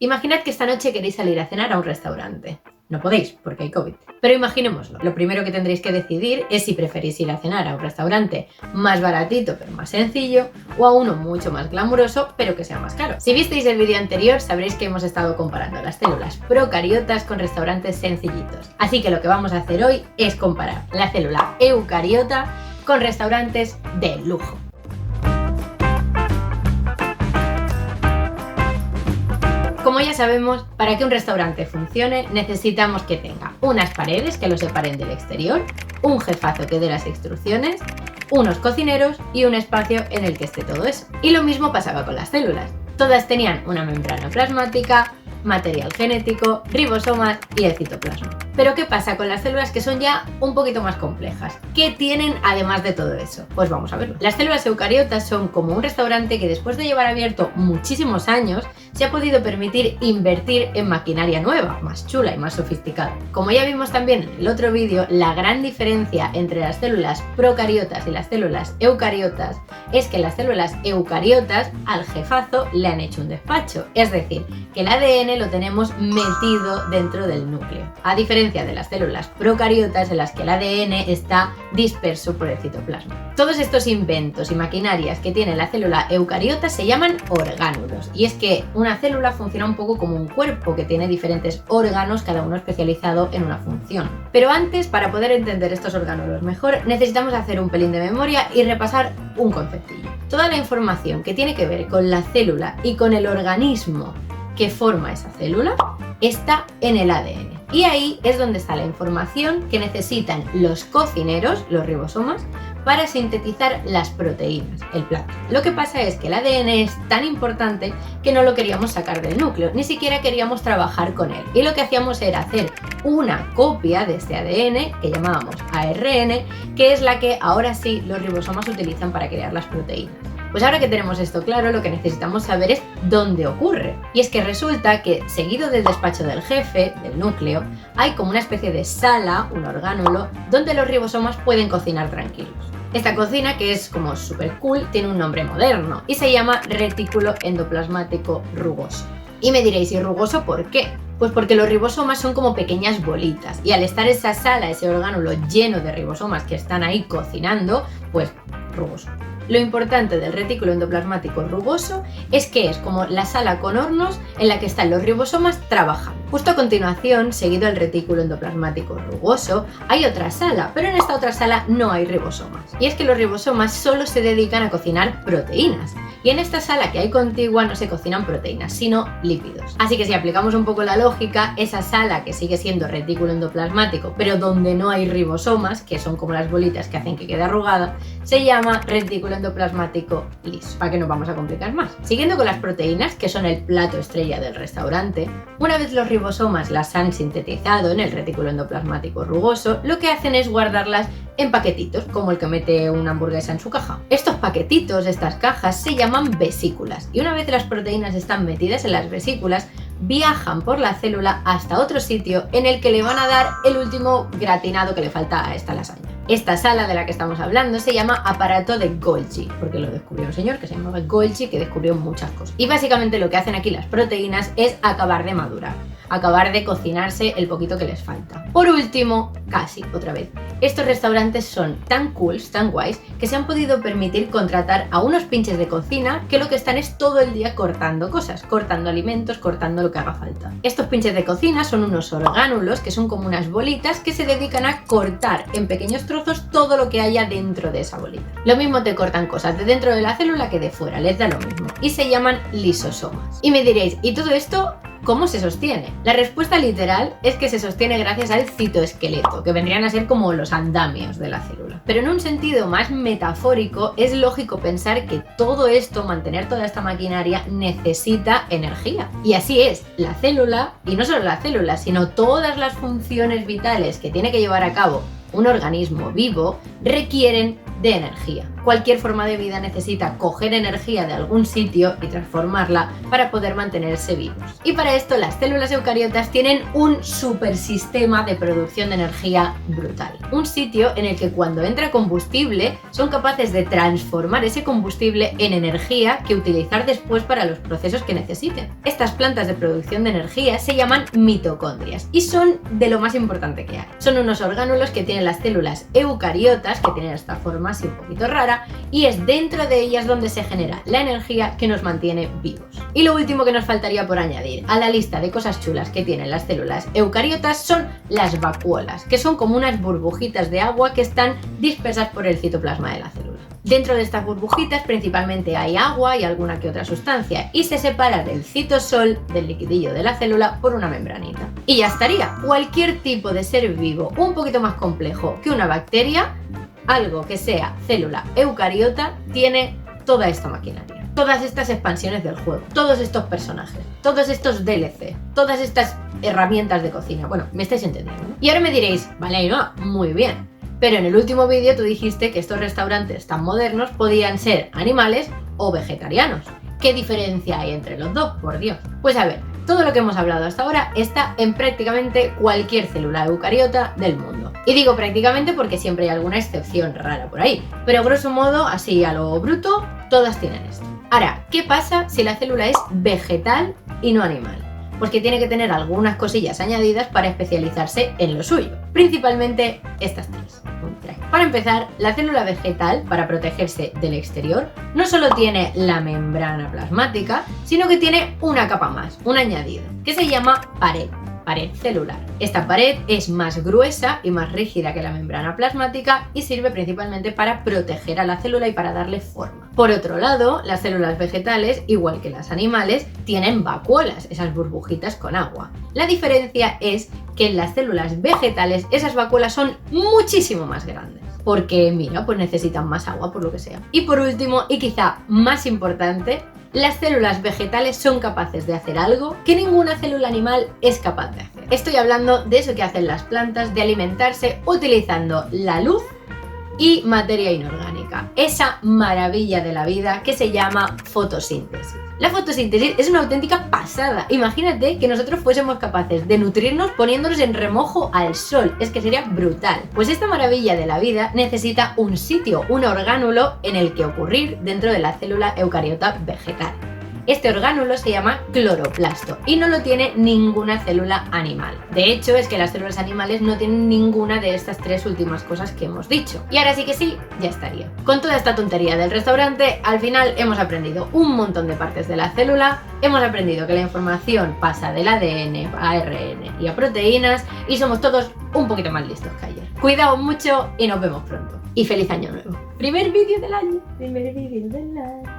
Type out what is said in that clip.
Imaginad que esta noche queréis salir a cenar a un restaurante. No podéis, porque hay COVID. Pero imaginémoslo. Lo primero que tendréis que decidir es si preferís ir a cenar a un restaurante más baratito pero más sencillo, o a uno mucho más glamuroso pero que sea más caro. Si visteis el vídeo anterior sabréis que hemos estado comparando las células procariotas con restaurantes sencillitos. Así que lo que vamos a hacer hoy es comparar la célula eucariota con restaurantes de lujo. Como ya sabemos, para que un restaurante funcione necesitamos que tenga unas paredes que lo separen del exterior, un jefazo que dé las instrucciones, unos cocineros y un espacio en el que esté todo eso. Y lo mismo pasaba con las células. Todas tenían una membrana plasmática, material genético, ribosomas y el citoplasma. Pero ¿qué pasa con las células que son ya un poquito más complejas? ¿Qué tienen además de todo eso? Pues vamos a verlo. Las células eucariotas son como un restaurante que después de llevar abierto muchísimos años se ha podido permitir invertir en maquinaria nueva, más chula y más sofisticada. Como ya vimos también en el otro vídeo, la gran diferencia entre las células procariotas y las células eucariotas es que las células eucariotas al jefazo le han hecho un despacho, es decir, que el ADN lo tenemos metido dentro del núcleo, a diferencia de las células procariotas en las que el ADN está disperso por el citoplasma. Todos estos inventos y maquinarias que tiene la célula eucariota se llaman orgánulos, y es que una célula funciona un poco como un cuerpo que tiene diferentes órganos, cada uno especializado en una función. Pero antes, para poder entender estos orgánulos mejor, necesitamos hacer un pelín de memoria y repasar un conceptillo. Toda la información que tiene que ver con la célula y con el organismo que forma esa célula está en el ADN. Y ahí es donde está la información que necesitan los cocineros, los ribosomas, para sintetizar las proteínas, el plato. Lo que pasa es que el ADN es tan importante que no lo queríamos sacar del núcleo, ni siquiera queríamos trabajar con él. Y lo que hacíamos era hacer una copia de este ADN, que llamábamos ARN, que es la que ahora sí los ribosomas utilizan para crear las proteínas. Pues ahora que tenemos esto claro, lo que necesitamos saber es dónde ocurre. Y es que resulta que, seguido del despacho del jefe, del núcleo, hay como una especie de sala, un orgánulo, donde los ribosomas pueden cocinar tranquilos. Esta cocina, que es como súper cool, tiene un nombre moderno y se llama retículo endoplasmático rugoso. Y me diréis, ¿y rugoso por qué? Pues porque los ribosomas son como pequeñas bolitas y al estar esa sala, ese orgánulo lleno de ribosomas que están ahí cocinando, pues rugoso. Lo importante del retículo endoplasmático rugoso es que es como la sala con hornos en la que están los ribosomas trabajando. Justo a continuación, seguido el retículo endoplasmático rugoso, hay otra sala, pero en esta otra sala no hay ribosomas. Y es que los ribosomas solo se dedican a cocinar proteínas. Y en esta sala que hay contigua no se cocinan proteínas, sino lípidos. Así que si aplicamos un poco la lógica, esa sala que sigue siendo retículo endoplasmático, pero donde no hay ribosomas, que son como las bolitas que hacen que quede arrugada, se llama retículo endoplasmático liso. ¿Para qué nos vamos a complicar más? Siguiendo con las proteínas, que son el plato estrella del restaurante, una vez los ribosomas las han sintetizado en el retículo endoplasmático rugoso, lo que hacen es guardarlas en paquetitos, como el que mete una hamburguesa en su caja. Estos paquetitos, estas cajas, se llaman vesículas, y una vez las proteínas están metidas en las vesículas, viajan por la célula hasta otro sitio en el que le van a dar el último gratinado que le falta a esta lasaña. Esta sala de la que estamos hablando se llama aparato de Golgi, porque lo descubrió un señor que se llamaba Golgi, que descubrió muchas cosas. Y básicamente lo que hacen aquí las proteínas es acabar de madurar, acabar de cocinarse el poquito que les falta. Por último, casi otra vez, estos restaurantes son tan cools, tan guays, que se han podido permitir contratar a unos pinches de cocina que lo que están es todo el día cortando cosas, cortando alimentos, cortando lo que haga falta. Estos pinches de cocina son unos orgánulos que son como unas bolitas que se dedican a cortar en pequeños trozos todo lo que haya dentro de esa bolita. Lo mismo te cortan cosas de dentro de la célula que de fuera, les da lo mismo. Y se llaman lisosomas. Y me diréis, ¿y todo esto cómo se sostiene? La respuesta literal es que se sostiene gracias al citoesqueleto, que vendrían a ser como los andamios de la célula. Pero en un sentido más metafórico, es lógico pensar que todo esto, mantener toda esta maquinaria, necesita energía. Y así es, la célula, y no solo la célula, sino todas las funciones vitales que tiene que llevar a cabo un organismo vivo, requieren de energía. cualquier forma de vida necesita coger energía de algún sitio y transformarla para poder mantenerse vivos. Y para esto las células eucariotas tienen un supersistema de producción de energía brutal. Un sitio en el que cuando entra combustible son capaces de transformar ese combustible en energía que utilizar después para los procesos que necesiten. Estas plantas de producción de energía se llaman mitocondrias y son de lo más importante que hay. Son unos orgánulos que tienen las células eucariotas, que tienen esta forma así un poquito rara, y es dentro de ellas donde se genera la energía que nos mantiene vivos. Y lo último que nos faltaría por añadir a la lista de cosas chulas que tienen las células eucariotas son las vacuolas, que son como unas burbujitas de agua que están dispersas por el citoplasma de la célula. Dentro de estas burbujitas principalmente hay agua y alguna que otra sustancia y se separa del citosol, del liquidillo de la célula, por una membranita. Y ya estaría. Cualquier tipo de ser vivo un poquito más complejo que una bacteria, algo que sea célula eucariota, tiene toda esta maquinaria. Todas estas expansiones del juego, todos estos personajes, todos estos DLC, todas estas herramientas de cocina. Bueno, me estáis entendiendo, ¿no? Y ahora me diréis, vale, Ainhoa, muy bien. Pero en el último vídeo tú dijiste que estos restaurantes tan modernos podían ser animales o vegetarianos. ¿Qué diferencia hay entre los dos? Por Dios. Pues a ver, todo lo que hemos hablado hasta ahora está en prácticamente cualquier célula eucariota del mundo. Y digo prácticamente porque siempre hay alguna excepción rara por ahí. Pero grosso modo, así a lo bruto, todas tienen esto. Ahora, ¿qué pasa si la célula es vegetal y no animal? Pues que tiene que tener algunas cosillas añadidas para especializarse en lo suyo. Principalmente estas tres. Para empezar, la célula vegetal, para protegerse del exterior, no solo tiene la membrana plasmática, sino que tiene una capa más, un añadido, que se llama pared celular. Esta pared es más gruesa y más rígida que la membrana plasmática y sirve principalmente para proteger a la célula y para darle forma. Por otro lado, las células vegetales, igual que las animales, tienen vacuolas, esas burbujitas con agua. La diferencia es que en las células vegetales esas vacuolas son muchísimo más grandes, porque mira, pues necesitan más agua por lo que sea. Y por último, y quizá más importante, las células vegetales son capaces de hacer algo que ninguna célula animal es capaz de hacer. Estoy hablando de eso que hacen las plantas, de alimentarse utilizando la luz y materia inorgánica, esa maravilla de la vida que se llama fotosíntesis. La fotosíntesis es una auténtica pasada. Imagínate que nosotros fuésemos capaces de nutrirnos poniéndonos en remojo al sol. Es que sería brutal. Pues esta maravilla de la vida necesita un sitio, un orgánulo en el que ocurrir dentro de la célula eucariota vegetal. Este orgánulo se llama cloroplasto y no lo tiene ninguna célula animal. De hecho, es que las células animales no tienen ninguna de estas tres últimas cosas que hemos dicho. Y ahora sí que sí, ya estaría. Con toda esta tontería del restaurante, al final hemos aprendido un montón de partes de la célula, hemos aprendido que la información pasa del ADN a ARN y a proteínas y somos todos un poquito más listos que ayer. Cuidaos mucho y nos vemos pronto. Y feliz año nuevo. Primer vídeo del año. Primer vídeo del año.